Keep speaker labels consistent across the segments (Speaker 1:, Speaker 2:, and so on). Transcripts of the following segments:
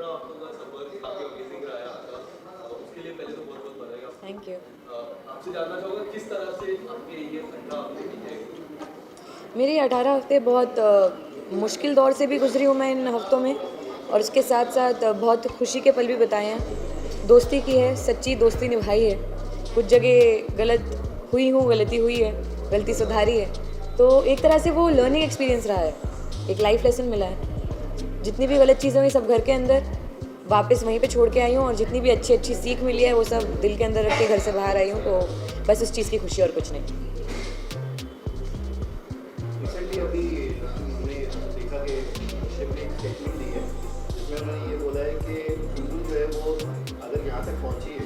Speaker 1: हफ्तों का सफर काफी अमेजिंग रहा है आपका, उसके लिए पहले तो बहुत बहुत बधाई आपको।
Speaker 2: Thank you.
Speaker 1: आपसे जानना चाहूँगा किस तरह से आपके ये 15 हफ्ते बीते।
Speaker 2: मेरी 18 हफ्ते बहुत मुश्किल दौर से भी गुजरी हूँ मैं इन हफ्तों में, और उसके साथ साथ बहुत खुशी के पल भी बताए हैं। दोस्ती की है, सच्ची दोस्ती निभाई है। कुछ जगह गलत हुई हूँ, गलती हुई है, गलती सुधारी है। तो एक तरह से वो लर्निंग एक्सपीरियंस रहा है, एक लाइफ लेसन मिला है। जितनी भी गलत चीज़ें हुई सब घर के अंदर वापस वहीं पे छोड़ के आई हूँ, और जितनी भी अच्छी अच्छी सीख मिली है वो सब दिल के अंदर रख के घर से बाहर आई हूँ। तो बस उस चीज़ की खुशी और कुछ नहीं।
Speaker 3: रिसेंटली अभी हमने देखा कि शिव ने एक स्टेटमेंट दी है जिसमें उन्होंने ये बोला है कि हिंदू जो है वो अगर यहाँ तक पहुँची है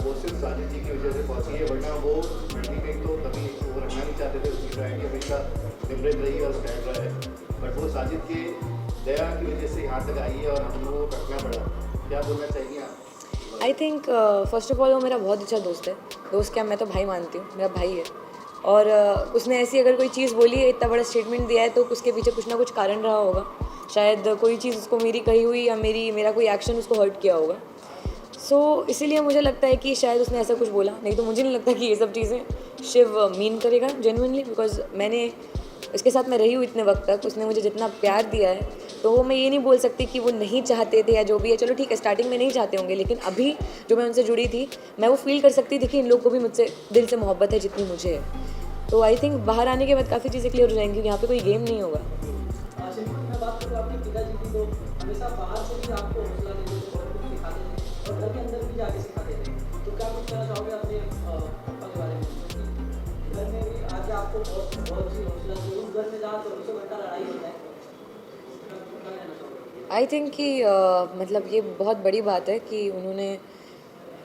Speaker 3: वो सिर्फ साजिद जी की वजह से पहुँची है, वरना वो मंडी में तो कभी वो रखना नहीं चाहते थे। उसकी ड्राइंग हमेशा निमृत रही और स्टैंड रहा है, बट वो साजिद के दया की वजह से यहाँ तक आई है और हम लोगों को रखना पड़ा। क्या बोलना चाहिए आप?
Speaker 2: I think first of all वो मेरा बहुत अच्छा दोस्त है। दोस्त क्या, मैं तो भाई मानती हूँ, मेरा भाई है। और उसने ऐसी अगर कोई चीज़ बोली है, इतना बड़ा स्टेटमेंट दिया है, तो उसके पीछे कुछ ना कुछ कारण रहा होगा। शायद कोई चीज़ उसको मेरी कही हुई, या मेरा कोई एक्शन उसको हर्ट किया होगा। सो इसीलिए मुझे लगता है कि शायद उसने ऐसा कुछ बोला, नहीं तो मुझे नहीं लगता कि ये सब चीज़ें शिव मीन करेगा जेन्युइनली। बिकॉज मैंने इसके साथ मैं रही हूँ इतने वक्त तक, उसने मुझे जितना प्यार दिया है, तो वो मैं ये नहीं बोल सकती कि वो नहीं चाहते थे या जो भी है। चलो ठीक है, स्टार्टिंग में नहीं चाहते होंगे, लेकिन अभी जो मैं उनसे जुड़ी थी, मैं वो फील कर सकती थी कि इन लोग को भी मुझसे दिल से मोहब्बत है जितनी मुझे है। तो आई थिंक बाहर आने के बाद काफ़ी चीज़ें क्लियर हो जाएंगी, क्योंकि यहाँ पे कोई गेम नहीं होगा।
Speaker 4: सिंपल मैं बात करूँ, आपके पिताजी की तो हमेशा बाहर से भी आपको हौसला देते थे, बहुत कुछ सिखाते थे और घर के अंदर भी जाके सिखाते थे। तो क्या कुछ कहना चाहोगे अपने पापा के बारे में? घर में भी आके आपको बहुत बहुत चीज़ हौसला दी, उस घर में जहाँ 24 घंटा लड़ाई होता है, क्या कहना चाहोगे?
Speaker 2: आई थिंक कि मतलब ये बहुत बड़ी बात है कि उन्होंने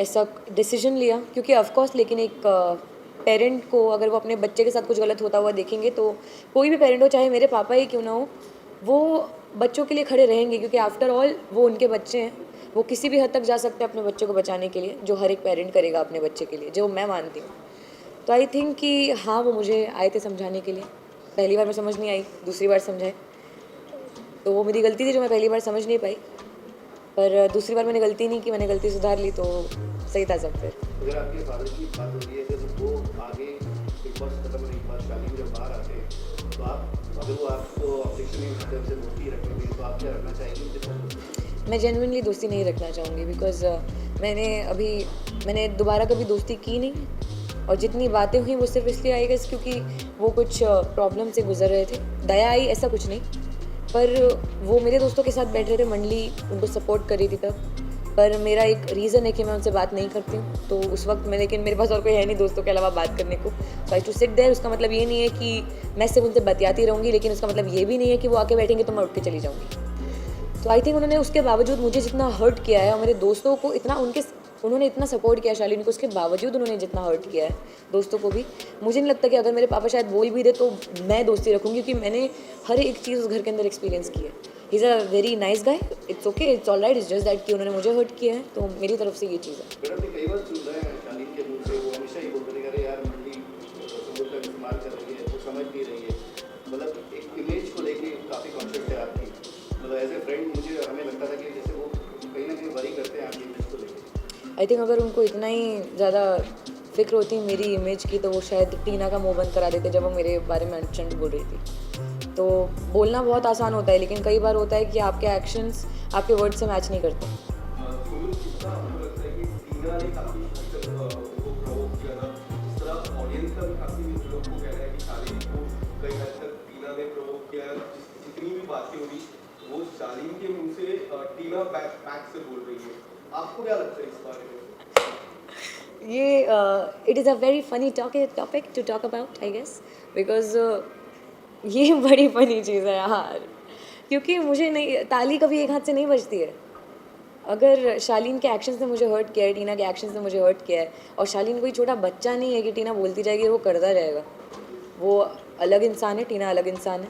Speaker 2: ऐसा डिसीजन लिया, क्योंकि ऑफकोर्स, लेकिन एक पेरेंट को अगर वो अपने बच्चे के साथ कुछ गलत होता हुआ देखेंगे, तो कोई भी पेरेंट हो, चाहे मेरे पापा ही क्यों ना हो, वो बच्चों के लिए खड़े रहेंगे, क्योंकि आफ्टर ऑल वो उनके बच्चे हैं। वो किसी भी हद तक जा सकते हैं अपने बच्चे को बचाने के लिए, जो हर एक पेरेंट करेगा अपने बच्चे के लिए, जो मैं मानती हूँ। तो आई थिंक कि हाँ, वो मुझे आए थे समझाने के लिए। पहली बार मैं समझ नहीं आई, दूसरी बार समझाए, तो वो मेरी गलती थी जो मैं पहली बार समझ नहीं पाई। पर दूसरी बार मैंने गलती नहीं की, मैंने गलती सुधार ली, तो सही था सब फिर।
Speaker 3: अगर आपके फादर की बात हो रही है, जब वो आगे बिग बॉस खत्म होने के बाद शादी जब बाहर आते हैं, तो आप अगर वो आपको ऑब्जेक्शन नहीं करते, उनसे दोस्ती रखेंगे, तो आप क्या रखना चाहेंगे उनके साथ?
Speaker 2: मैं जेन्युइनली दोस्ती नहीं रखना चाहूँगी, बिकॉज मैंने दोबारा कभी दोस्ती की नहीं, और जितनी बातें हुई वो सिर्फ इसलिए आई गई क्योंकि वो कुछ प्रॉब्लम से गुजर रहे थे। दया आई ऐसा कुछ नहीं, पर वो मेरे दोस्तों के साथ बैठ रहे थे, मंडली उनको सपोर्ट कर रही थी तब। पर मेरा एक रीज़न है कि मैं उनसे बात नहीं करती हूँ, तो उस वक्त मैं, लेकिन मेरे पास और कोई है नहीं दोस्तों के अलावा बात करने को। सो आई टू सिट देयर। उसका मतलब ये नहीं है कि मैं सिर्फ उनसे बतियाती रहूँगी, लेकिन उसका मतलब ये भी नहीं है कि वो आके बैठेंगे तो मैं उठ के चली जाऊँगी। तो आई थिंक उन्होंने उसके बावजूद मुझे जितना हर्ट किया है, और मेरे दोस्तों को उन्होंने इतना सपोर्ट किया शालीन को, उसके बावजूद उन्होंने जितना हर्ट किया है दोस्तों को भी, मुझे नहीं लगता कि अगर मेरे पापा शायद बोल भी दे तो मैं दोस्ती रखूँगी, क्योंकि मैंने हर एक चीज़ उस घर के अंदर एक्सपीरियंस की है। He is a very nice guy, it's okay, it's all right, it's just that कि उन्होंने मुझे हर्ट किया है, तो मेरी तरफ से ये चीज़ है।
Speaker 3: मैडम ने कई बार सुन रहे हैं शालीन के मुँह से, वो हमेशा ही बोलते थे, अरे यार मंडी सबूत का इस्तेमाल कर रही है, वो समझ नहीं रही है। मतलब एक इमेज को लेके काफ़ी कॉन्शियस है आपकी। मतलब एज ए फ्रेंड मुझे हमें लगता था कि जैसे वो कहीं ना कहीं वरी करते हैं आपकी इमेज को लेकर।
Speaker 2: आई थिंक अगर उनको इतना ही ज़्यादा फिक्र होती मेरी इमेज की, तो वो शायद टीना का मुंह बंद करा देते जब वो मेरे बारे में अनचंड बोल रही थी। तो बोलना बहुत आसान होता है, लेकिन कई बार होता है कि आपके एक्शंस आपके वर्ड से मैच नहीं करते।
Speaker 1: सुनील, कितना आपको लगता है कि टीना ने काफी उनको प्रोवोक किया था, जिस तरह ऑडियंस का भी काफी लोग को कहना है कि शालीन को कई हद तक टीना ने प्रोवोक किया, जितनी भी बातें हुई वो शालीन के मुंह से टीना बैक से बोल रही है। आपको क्या लगता है इस बारे में?
Speaker 2: ये it is a very funny topic to talk about, I guess, because ये बड़ी फनी चीज़ है यार, क्योंकि मुझे नहीं, ताली कभी एक हाथ से नहीं बजती है। अगर शालीन के एक्शंस ने मुझे हर्ट किया है, टीना के एक्शंस ने मुझे हर्ट किया है, और शालीन कोई छोटा बच्चा नहीं है कि टीना बोलती जाएगी वो करता रहेगा। वो अलग इंसान है, टीना अलग इंसान है।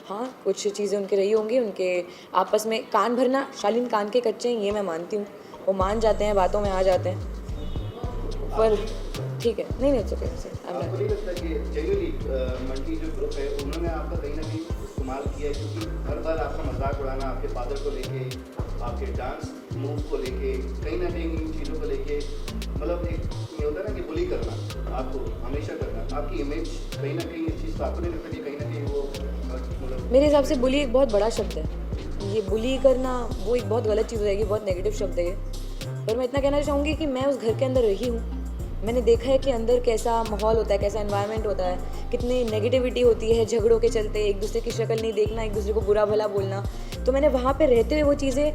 Speaker 2: हाँ, कुछ चीज़ें उनके रही होंगी, उनके आपस में कान भरना, शालीन कान के कच्चे हैं ये मैं मानती हूँ, वो मान जाते हैं, बातों में आ जाते हैं, पर ठीक है, नहीं इट्स ओके।
Speaker 3: आपको नहीं लगता कि जेन्युइनली मंडी जो ग्रुप है उन्होंने आपका कहीं ना कहीं इस्तेमाल किया है, क्योंकि हर बार आपका मजाक उड़ाना आपके फादर को लेके आपके डांस मूव को लेके कहीं ना कहीं इन चीज़ों को लेके मतलब एक ये होता है ना कि बुली करना आपको हमेशा करना, आपकी इमेज कहीं ना कहीं इस चीज़ को आपको नहीं लगता कि कहीं ना कहीं वो मतलब
Speaker 2: मेरे हिसाब से बुली एक बहुत बड़ा शब्द है। ये बुली करना वो एक बहुत गलत चीज़ हो जाएगी, बहुत नेगेटिव शब्द है ये। पर मैं इतना कहना चाहूँगी कि मैं उस घर के अंदर रही हूँ, मैंने देखा है कि अंदर कैसा माहौल होता है, कैसा एनवायरनमेंट होता है, कितनी नेगेटिविटी होती है झगड़ों के चलते, एक दूसरे की शक्ल नहीं देखना, एक दूसरे को बुरा भला बोलना। तो मैंने वहाँ पे रहते हुए वो चीज़ें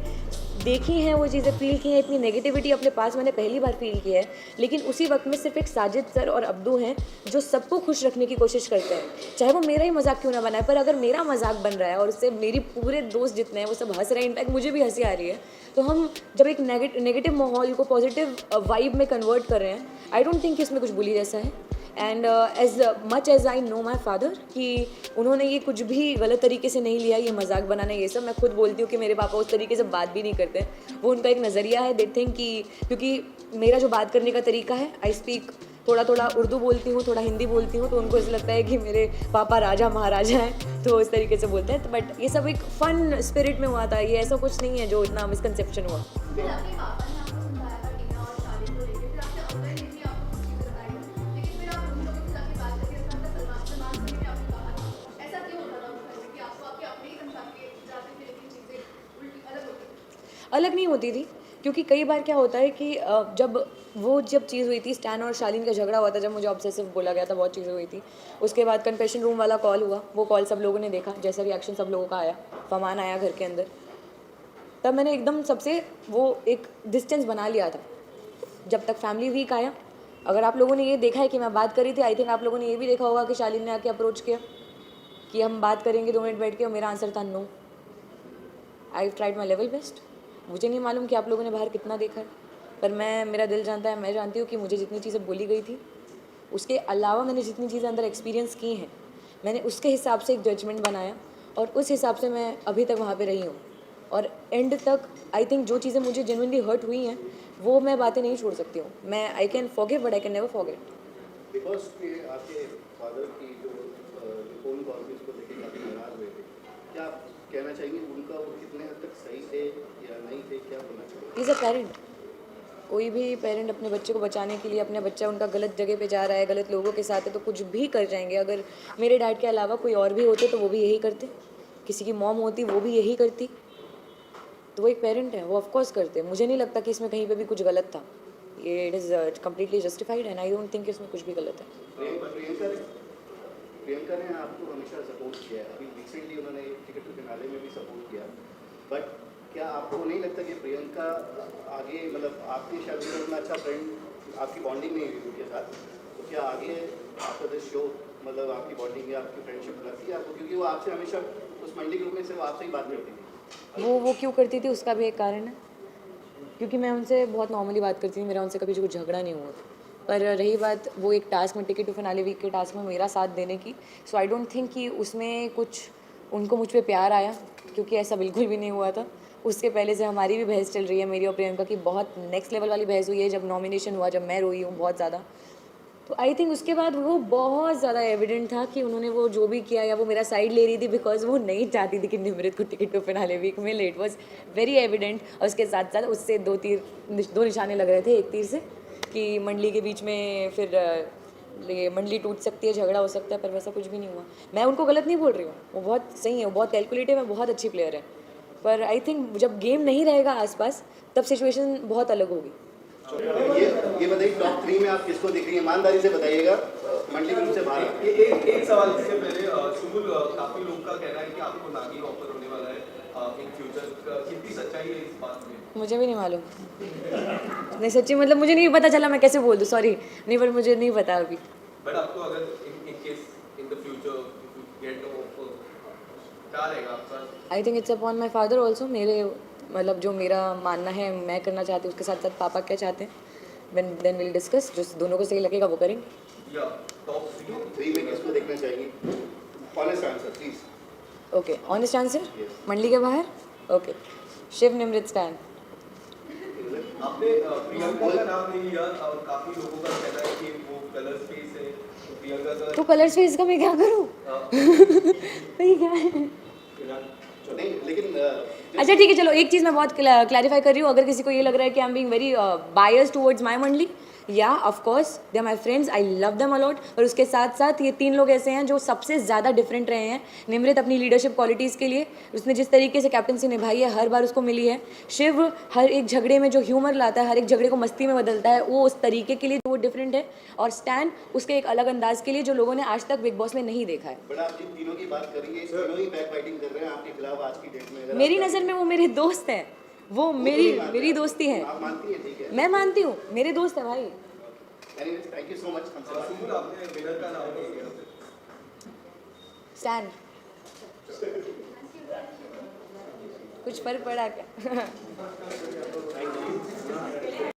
Speaker 2: देखी हैं, वो चीज़ें फील की हैं। इतनी नेगेटिविटी अपने पास मैंने पहली बार फील की है। लेकिन उसी वक्त में सिर्फ एक साजिद सर और अब्दू हैं जो सबको खुश रखने की कोशिश करते हैं, चाहे वो मेरा ही मजाक क्यों ना बनाए। पर अगर मेरा मजाक बन रहा है और उससे मेरी पूरे दोस्त जितने हैं वो सब हंस रहे हैं, इनफैक्ट मुझे भी हंसी आ रही है, तो हम जब एक नेगेटिव माहौल को पॉजिटिव वाइब में कन्वर्ट कर रहे हैं, आई डोंट थिंक इसमें कुछ बुली जैसा है। And as much as I know my father कि उन्होंने ये कुछ भी गलत तरीके से नहीं लिया, ये मजाक बनाना ये सब। मैं खुद बोलती हूँ कि मेरे पापा उस तरीके से बात भी नहीं करते, वो उनका एक नज़रिया है। दे थिंक कि क्योंकि मेरा जो बात करने का तरीका है, आई स्पीक थोड़ा थोड़ा उर्दू बोलती हूँ, थोड़ा हिंदी बोलती हूँ, तो उनको ऐसा लगता है कि मेरे पापा राजा महाराजा हैं, तो इस तरीके से बोलते हैं। बट ये सब एक फ़न स्पिरिट में हुआ था, ये ऐसा कुछ नहीं है जो इतना मिसकंसेप्शन हुआ।
Speaker 5: फिर आपके पापा ने आपको समझाया था टीना और शादी को लेके, फिर आपने अब्दुल ने भी आपको कुछ चीज़ें बताई, लेकिन फिर आप उन लोगों से जाके बात करके ऐसा सलमान से भी आपने कहा था, ऐसा क्यों होता था उस घर में कि आपको आपके अपने ही समझा के जाते थे लेकिन चीज़ें उल्टी अलग होती थी?
Speaker 2: अलग नहीं होती थी, क्योंकि कई बार क्या होता है कि जब चीज़ हुई थी, स्टैन और शालीन का झगड़ा हुआ था, जब मुझे ऑब्सेसिव बोला गया था, बहुत चीज़ें हुई थी। उसके बाद कन्फेशन रूम वाला कॉल हुआ, वो कॉल सब लोगों ने देखा, जैसा रिएक्शन सब लोगों का आया, फमान आया घर के अंदर, तब मैंने एकदम सबसे वो एक डिस्टेंस बना लिया था। जब तक फैमिली वीक आया, अगर आप लोगों ने ये देखा है कि मैं बात करी थी, आई थिंक आप लोगों ने ये भी देखा होगा कि शालीन ने आके अप्रोच किया कि हम बात करेंगे 2 मिनट बैठ के, और मेरा आंसर था no. I tried my level best. मुझे नहीं मालूम कि आप लोगों ने बाहर कितना देखा है, पर मेरा दिल जानता है, मैं जानती हूँ कि मुझे जितनी चीज़ें बोली गई थी, उसके अलावा मैंने जितनी चीज़ें अंदर एक्सपीरियंस की हैं, मैंने उसके हिसाब से एक जजमेंट बनाया और उस हिसाब से मैं अभी तक वहाँ पे रही हूँ। और एंड तक आई थिंक जो चीज़ें मुझे जेन्युइनली हर्ट हुई हैं, वो मैं बातें नहीं छोड़ सकती हूँ। मैं I can forgive but I can never forget.
Speaker 3: Because के आपके फादर की जो फ़ोन कॉल थी उसको लेके काफ़ी नाराज़ हुए थे, क्या आप कहना चाहेंगे उनका वो कितने हद तक सही थे या नहीं थे, क्या बोलना चाहिए?
Speaker 2: Is a parent. कोई भी पेरेंट अपने बच्चे को बचाने के लिए, अपने बच्चा उनका गलत जगह पे जा रहा है, गलत लोगों के साथ है, तो कुछ भी कर जाएंगे। अगर मेरे डैड के अलावा कोई और भी होते तो वो भी यही करते, किसी की मॉम होती वो भी यही करती। तो वो एक पेरेंट है, वो ऑफकोर्स करते। मुझे नहीं लगता कि इसमें कहीं पे भी कुछ गलत था। ये it is completely justified and I don't think इसमें कुछ भी गलत है।
Speaker 3: प्रियंका ने आपको हमेशा सपोर्ट किया है, अभी रिसेंटली उन्होंने टिकट टू फिनाले में भी सपोर्ट किया, बट क्या आपको नहीं लगता कि प्रियंका आगे मतलब आपके शायद उतना अच्छा फ्रेंड आपकी बॉन्डिंग नहीं हुई उनके साथ, तो क्या आगे आफ्टर दिस शो मतलब आपकी बॉन्डिंग या आपकी फ्रेंडशिप लगती है आपको? क्योंकि वो आपसे हमेशा उस मंडी ग्रुप में से वो आपसे ही बात करती थी।
Speaker 2: वो क्यों करती थी उसका भी एक कारण है, क्योंकि मैं उनसे बहुत नॉर्मली बात करती थी, मेरा उनसे कभी कुछ झगड़ा नहीं हुआ। पर रही बात वो एक टास्क में, टिकट टू फिनाले वीक के टास्क में मेरा साथ देने की, सो आई डोंट थिंक कि उसमें कुछ उनको मुझ पे प्यार आया, क्योंकि ऐसा बिल्कुल भी नहीं हुआ था। उसके पहले से हमारी भी बहस चल रही है, मेरी और प्रियंका की बहुत नेक्स्ट लेवल वाली बहस हुई है जब नॉमिनेशन हुआ, जब मैं रोई हूँ बहुत ज़्यादा। तो आई थिंक उसके बाद वो बहुत ज़्यादा एविडेंट था कि उन्होंने वो जो भी किया या वो मेरा साइड ले रही थी, बिकॉज वो नहीं चाहती थी कि निमृत को टिकट टू फिनाले वीक मिले। It was very evident. और उसके साथ साथ उससे दो निशाने लग रहे थे, एक तीर से कि मंडली के बीच में फिर ये मंडली टूट सकती है, झगड़ा हो सकता है, पर वैसा कुछ भी नहीं हुआ। मैं उनको गलत नहीं बोल रही हूँ, वो बहुत सही है, वो बहुत कैलकुलेटिव है, बहुत अच्छी प्लेयर है। पर आई थिंक जब गेम नहीं रहेगा आसपास, तब सिचुएशन बहुत अलग होगी।
Speaker 3: ये बताइए टॉप 3 में आप किसको देख रही हैं? ईमानदारी से बताइएगा, मंडली ग्रुप से बाहर।
Speaker 1: एक सवाल इससे पहले, सुबुल, काफी लोग का कहना है कि आपको नागिन ऑफर होने वाला है इन फ्यूचर, कितनी सच्चाई है इस बात में? मुझे
Speaker 2: भी नहीं मालूम। नहीं सच्ची, मतलब मुझे नहीं पता चला, मैं कैसे बोल दूँ, सॉरी नहीं, पर मुझे नहीं पता अभी।
Speaker 1: बट आपको अगर in case in the future get offer, क्या रहेगा आपका?
Speaker 2: I think it's upon my father also. मेरे मतलब जो मेरा मानना है, मैं करना चाहती हूँ, उसके साथ साथ पापा क्या चाहते हैं, देन विल डिस्कस, जो दोनों को सही लगेगा वो करेंगे।
Speaker 1: या टॉप
Speaker 3: 3 में किसको देखना चाहिए? Honest answer please.
Speaker 2: Okay, honest answer, मंडली के बाहर। ओके, शिव निमृत स्टैन।
Speaker 1: आपने प्रियंका का नाम नहीं लिया और काफी लोगों का कहना है कि वो कलर स्पेस है, तो प्रियंका का
Speaker 2: तो कलर स्पेस का मैं क्या करूँ? ये क्या है?
Speaker 3: नहीं लेकिन
Speaker 2: अच्छा ठीक है, चलो एक चीज़ मैं बहुत क्लैरिफाई कर रही हूँ. अगर किसी को ये लग रहा है कि I am being very biased towards my मंडली, या of course they are my friends, I love them a lot. और उसके साथ साथ ये 3 लोग ऐसे हैं जो सबसे ज़्यादा डिफरेंट रहे हैं. निमृत अपनी लीडरशिप क्वालिटीज़ के लिए, उसने जिस तरीके से कैप्टनसी निभाई है हर बार उसको मिली है. शिव हर एक झगड़े में जो ह्यूमर लाता है, हर एक झगड़े को मस्ती में बदलता है, वो उस तरीके के लिए वो डिफरेंट है. और स्टैन उसके एक अलग अंदाज के लिए जो लोगों ने आज तक बिग बॉस में नहीं देखा है.
Speaker 3: बट आप जिन तीनों की बात करेंगे, तीनों ही बैक फाइटिंग कर रहे हैं आपके खिलाफ आज की डेट में. अगर
Speaker 2: मेरी नज़र में वो मेरे दोस्त हैं, वो मेरी दोस्ती है.
Speaker 3: आप मानती हैं, ठीक है.
Speaker 2: मैं मानती हूँ, मेरे दोस्त है भाई.
Speaker 3: Anyways thank you so much हमसे बात करने के लिए.
Speaker 1: आपने विनर का नाम नहीं लिया.
Speaker 2: स्टैन कुछ फर्क पड़ा क्या?